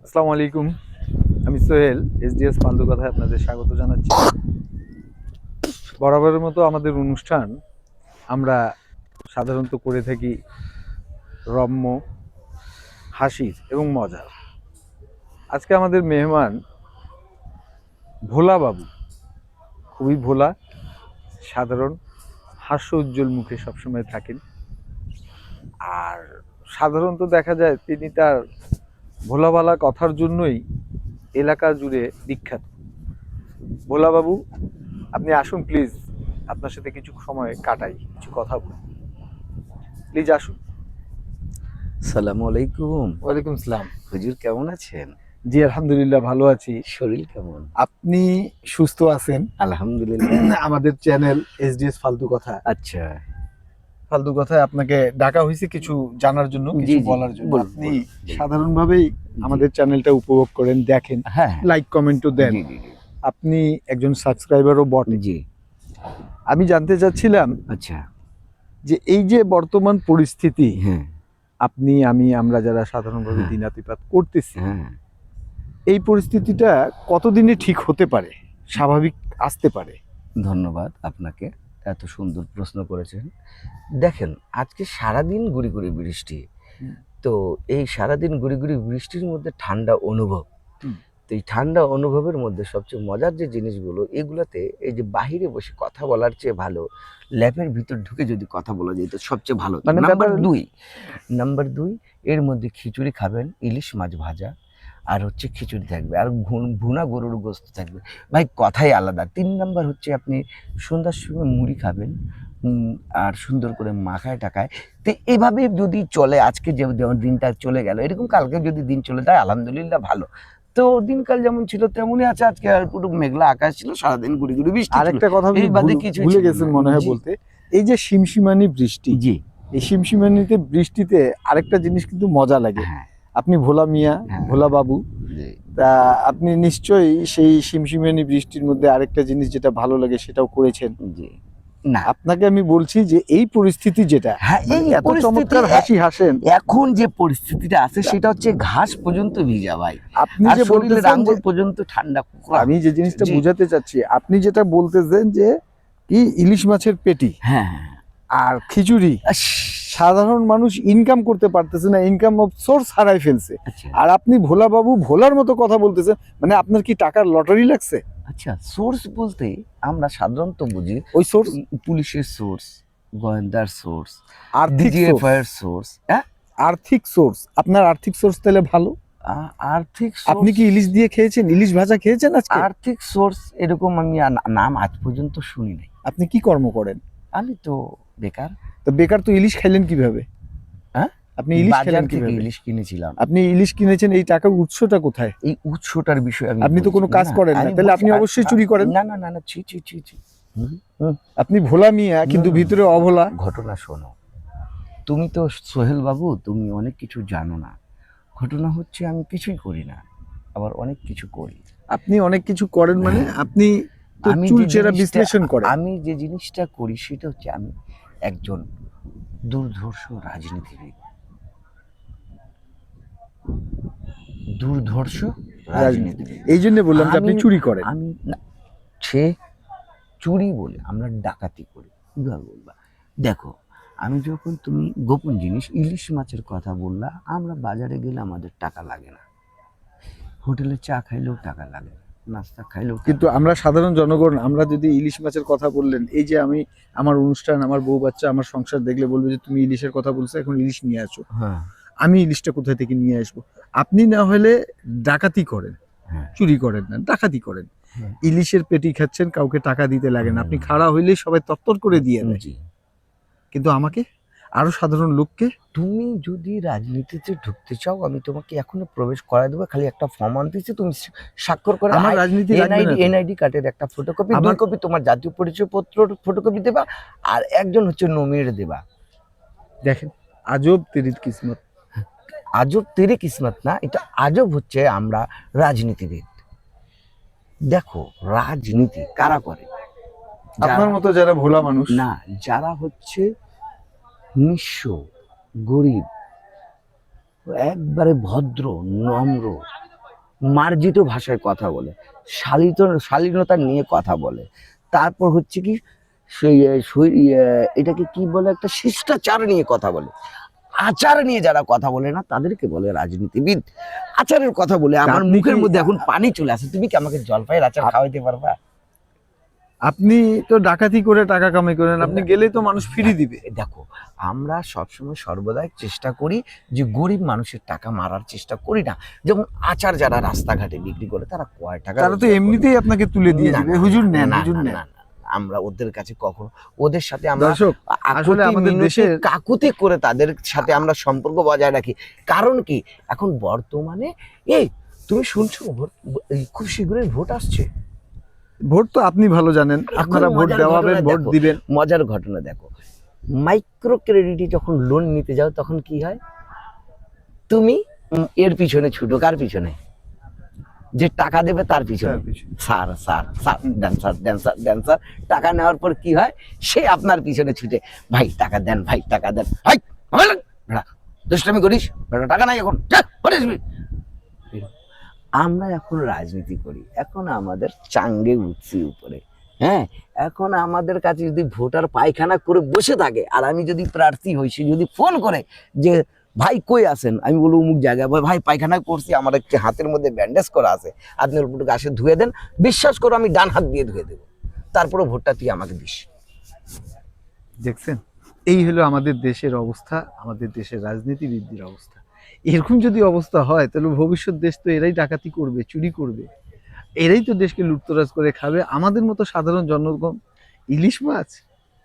আসসালামু আলাইকুম। আমি সোহেল এসডিএস ফালতু কথায় আপনাদের স্বাগত জানাচ্ছি। বরাবরের মতো আমাদের অনুষ্ঠান আমরা সাধারণত করে থাকি রম্য, হাসির এবং মজার। আজকে আমাদের মেহমান ভোলা বাবু। খুবই ভোলা, সাধারণ, হাস্য উজ্জ্বল মুখে সবসময় থাকেন। আর সাধারণত দেখা যায় তিনি তার ভোলাভালা কথার জন্যই এলাকা জুড়ে বিখ্যাত। ভোলা বাবু, আপনি আসুন প্লিজ, আপনার সাথে কিছু সময় কাটাই, কিছু কথা বলি, প্লিজ আসুন। সালামু আলাইকুম। ওয়ালাইকুম সালাম। হুজুর কেমন আছেন? জি আলহামদুলিল্লাহ ভালো আছি। শরীর কেমন? আপনি সুস্থ আছেন? আলহামদুলিল্লাহ। আমাদের চ্যানেল এসডিএস ফালতু কথা, আচ্ছা, ফালতু কথায় আপনাকে ডাকা হয়েছে কিছু জানার জন্য, জি কিছু জি বলার জন্য। বলুন, আপনি বলুন, বলুন। সাধারণভাবেই আমাদের চ্যানেলটা উপভোগ করেন, দেখেন, হ্যাঁ, লাইক কমেন্টও দেন। জি জি জি আপনি একজন সাবস্ক্রাইবারও বটে। জি। আমি জানতে চাচ্ছিলাম আচ্ছা, যে এই যে বর্তমান পরিস্থিতি, হ্যাঁ আপনি আমি আমরা যারা সাধারণভাবে হ্যাঁ দিনাতিপাত করতেছি, হ্যাঁ। এই পরিস্থিতিটা কতদিনে ঠিক হতে পারে, স্বাভাবিক আসতে পারে? ধন্যবাদ আপনাকে, এত সুন্দর প্রশ্ন করেছেন। দেখেন, আজকে সারাদিন গুড়ি গুড়ি বৃষ্টি। হুম। তো এই সারাদিন গুড়ি গুড়ি বৃষ্টির মধ্যে ঠান্ডা অনুভব। হুম। তো এই ঠান্ডা অনুভবের মধ্যে সবচেয়ে মজার যে জিনিসগুলো, এগুলাতে এই যে বাহিরে বসে কথা বলার চেয়ে ভালো ল্যাপের ভিতর ঢুকে যদি কথা বলা যেত সবচেয়ে ভালো হতো। মানে নাম্বার দুই, এর মধ্যে খিচুড়ি খাবেন, ইলিশ মাছ ভাজা, আর হচ্ছে খিচুড়ি থাকবে, আর ভুনা গরুর গোস্ত থাকবে। ভাই কথাই আলাদা। 3 নাম্বার হচ্ছে আপনি সন্ধ্যার সময় মুড়ি খাবেন, আর সুন্দর করে মাখায় টাকায়। তো এইভাবে যদি চলে, আজকে যে দিনটা চলে গেল, এরকম কালকে যদি দিন চলে যায় আলহামদুলিল্লাহ ভালো। তো দিনকাল যেমন ছিল তেমনই আছে। আজকে আর পুরো মেঘলা আকাশ ছিল, সারাদিন গুড়ি গুড়ি বৃষ্টি ছিল। আরেকটা কথা আপনি এই বাদে কিছুই ভুলে ছিল গেছেন না। মনে হয় জি বলতে, এই যে শিমশিমানি বৃষ্টি, জি। এই শিমশিমানিতে বৃষ্টিতে আরেকটা জিনিস কিন্তু মজা লাগে। হ্যাঁ আপনি ভোলা মিয়া, হ্যাঁ। ভোলা বাবু, জি তা আপনি নিশ্চয়ই সেই শিমশিমানি বৃষ্টির মধ্যে আরেকটা জিনিস যেটা ভালো লাগে সেটাও করেছেন। জি। না, আপনাকে আমি বলছি যে এই পরিস্থিতি যেটা, হ্যাঁ মানে এই এত পরিস্থিতি, চমৎকার হাসি হাসেন, এখন যে পরিস্থিতিটা আছে সেটা হচ্ছে ঘাস পর্যন্ত ভিজা ভাই, আপনি আর যে শরীরের বলতেছেন যে, আঙ্গুল পর্যন্ত ঠান্ডা। আমি যে জিনিসটা জি বুঝাতে চাচ্ছি, আপনি যেটা বলতেছেন যে কি ইলিশ মাছের পেটি হ্যাঁ হ্যাঁ। আর খিচুড়ি, সাধারণ মানুষ ইনকাম করতে পারতেছে না, ইনকাম অফ সোর্স হারাই ফেলছে। আচ্ছা আর আপনি ভোলা বাবু ভোলার মতো কথা বলতেছেন, মানে আপনার কি টাকার লটারি লাগছে? আচ্ছা, সোর্স বলতে আমরা সাধারণত বুঝি ওই সোর্স পুলিশের সোর্স, গোয়েন্দার সোর্স, আর্থিক ডিজিএফআই সোর্স, এর সোর্স। হ্যাঁ, আর্থিক সোর্স। আপনার আর্থিক সোর্স তাহলে ভালো। আর্থিক আপনি সোর্স, কি ইলিশ দিয়ে খেয়েছেন, ইলিশ ভাজা খেয়েছেন আজকে? আর্থিক সোর্স এরকম আমি নাম আজ পর্যন্ত শুনি নাই। আপনি কি কর্ম করেন? আমি তো বেকার। তো বেকার তো ইলিশ খাইলেন কিভাবে? হ্যাঁ, আপনি ইলিশ বাজার খেলেন থেকে কিভাবে? ইলিশ কিনেছিলাম। আপনি ইলিশ কিনেছেন, এই টাকার উৎসটা কোথায়? এই উৎসটার বিষয়ে আমি আপনি তো কোনো বলছি কাজ না, করেন না, আমি তাহলে আপনি বলছি অবশ্যই চুরি করেন। না না না না, ছি ছি ছি ছি। হুম, হুম। আপনি ভোলা মিয়া কিন্তু না, ভিতরে অভোলা। ঘটনা শোনো, তুমি তো সোহেল বাবু, তুমি অনেক কিছু জানো না। ঘটনা হচ্ছে আমি কিছুই করি না, আবার অনেক কিছু করি। আপনি অনেক কিছু করেন মানে আপনি তো আমি যে চুলচেরা জিনিসটা বিশ্লেষণ করেন। আমি যে জিনিসটা করি সেটা হচ্ছে আমি একজন দুর্ধর্ষ রাজনীতিবিদ। দুর্ধর্ষ রাজনীতি, রাজনীতিবিদ। এই জন্য বললাম যে আপনি আমি চুরি করেন। আমি না, সে চুরি বলে, আমরা ডাকাতি করি। কিভাবে বলবা? দেখো, আমি যখন, তুমি গোপন জিনিস ইলিশ মাছের কথা বললা, আমরা বাজারে গেলে আমাদের টাকা লাগে না, হোটেলে চা খাইলেও টাকা লাগে না, নাস্তা খাইলেও কিন্তু আমরা সাধারণ জনগণ, আমরা যদি ইলিশ মাছের কথা বললেন, এই যে আমি আমার অনুষ্ঠান, আমার বউ বাচ্চা, আমার সংসার দেখলে বলবে যে তুমি ইলিশের কথা বলছো, এখন ইলিশ নিয়ে আসো। হ্যাঁ আমি ইলিশটা কোথা থেকে নিয়ে আসবো? আপনি না হলে ডাকাতি করেন, হ্যাঁ চুরি করেন না, ডাকাতি করেন। হ্যাঁ। ইলিশের পেটি খাচ্ছেন, কাউকে টাকা দিতে লাগে না, আপনি খাড়া হইলেই সবাই তত্তর করে দিয়ে দেয়। জি। কিন্তু আমাকে, আরো সাধারণ লোককে, তুমি যদি রাজনীতিতে ঢুকতে চাও, আমি তোমাকে এখনো প্রবেশ করায় দেবো। খালি একটা ফর্ম আনতেছি, তুমি স্বাক্ষর করে আমার রাজনীতি লাগবে না তো। এনআইডি কার্ডের একটা ফটোকপি, আমার 2 কপি তোমার জাতীয় পরিচয়পত্র ফটোকপি দেবা, আর একজন হচ্ছে নমিনেট দেবা। দেখেন, আজব তেরিত কিসমত। আজব তেরে কিসমত না, এটা আজব হচ্ছে আমরা রাজনীতিবিদ। দেখো, রাজনীতি কারা করে? আপনার মতো যারা ভোলা মানুষ। না, যারা হচ্ছে নিঃস্ব, গরিব, একবারে ভদ্র, নম্র, মার্জিত ভাষায় কথা বলে, শালীনতা নিয়ে কথা বলে, তারপর হচ্ছে কি এটাকে কি বলে, একটা শিষ্টাচার নিয়ে কথা বলে। আচার নিয়ে যারা কথা বলে না তাদেরকে বলে রাজনীতিবিদ। আচারের কথা বলে আমার আপনি মুখের কি- মধ্যে এখন পানি চলে আসে। তুমি কি আমাকে জলপাইয়ের আচার খাওয়াইতে পারবা? আপনি তো ডাকাতি করে টাকা কামাই করেন, আপনি গেলেই তো মানুষ ফিরিয়ে দিবে। দেখো, আমরা সবসময় সর্বদাই চেষ্টা করি যে গরিব মানুষের টাকা মারার চেষ্টা করি না। যেমন আচার যারা রাস্তাঘাটে বিক্রি করে তারা কয় টাকা তারা তো রোজগার করে? এমনিতেই আপনাকে তুলে দিয়ে না, দিবে, না, হুজুর না, নেন, না, হুজুর না, নেন। না, না, আমরা ওদের কাছে কখনো, ওদের সাথে আমরা দর্শক, আসলে আমাদের দেশের কাকুতি করে তাদের সাথে আমরা সম্পর্ক বজায় রাখি। কারণ কি, এখন বর্তমানে এই তুমি শুনছো খুব শীঘ্রই ভোট আসছে। ভোট তো আপনি ভালো জানেন, আপনারা ভোট মজার দেওয়াবেন, ঘটনা ভোট দেখো, দিবেন। মজার ঘটনা দেখো, মাইক্রো ক্রেডিটে যখন লোন নিতে যাও তখন কি হয়, তুমি এর পিছনে ছুটো, কার পিছনে? যে টাকা দেবে তার পিছনে। তার পিছনে। Sir sir sir, dancer dancer dancer. টাকা নেওয়ার পর কি হয়, সে আপনার পিছনে ছুটে, ভাই টাকা দেন, ভাই টাকা দেন, ভাই বেড়া দুষ্টামি করিস, বেড়া টাকা নাই এখন, যা, ঘরে আসবি। আমরা এখন রাজনীতি করি, এখন আমাদের চাঙ্গে উঠছি উপরে। হ্যাঁ, এখন আমাদের কাছে যদি ভোটার পায়খানা করে বসে থাকে আর আমি যদি প্রার্থী হই, সে যদি ফোন করে যে ভাই কই আছেন, আমি বলবো অমুক জায়গায়, ভাই পায়খানা করছি, আমার একটি হাতের মধ্যে ব্যান্ডেজ করা আছে, আপনি ওর আসে ধুয়ে দেন, বিশ্বাস করো আমি ডান হাত দিয়ে ধুয়ে দেবো, তারপরে ভোটটা তুই আমাকে দিস। দেখছেন, এই হলো আমাদের দেশের অবস্থা, আমাদের দেশের রাজনীতিবিদদের অবস্থা। এরকম যদি অবস্থা হয় তাহলে ভবিষ্যৎ দেশ তো এরাই ডাকাতি করবে, চুরি করবে, এরাই তো দেশকে লুটতরাজ করে খাবে। আমাদের মতো সাধারণ জনগণ ইলিশ মাছ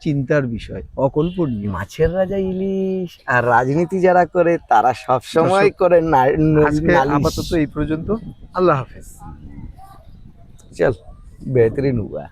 চিন্তার বিষয়, অকল্পনীয়। মাছের রাজা ইলিশ, আর রাজনীতি যারা করে তারা সব সময় দর্শক, করে আজকে নালিশ। আপাতত এই পর্যন্ত। আল্লাহ হাফেজ। চল, বেহতরিন হুয়া।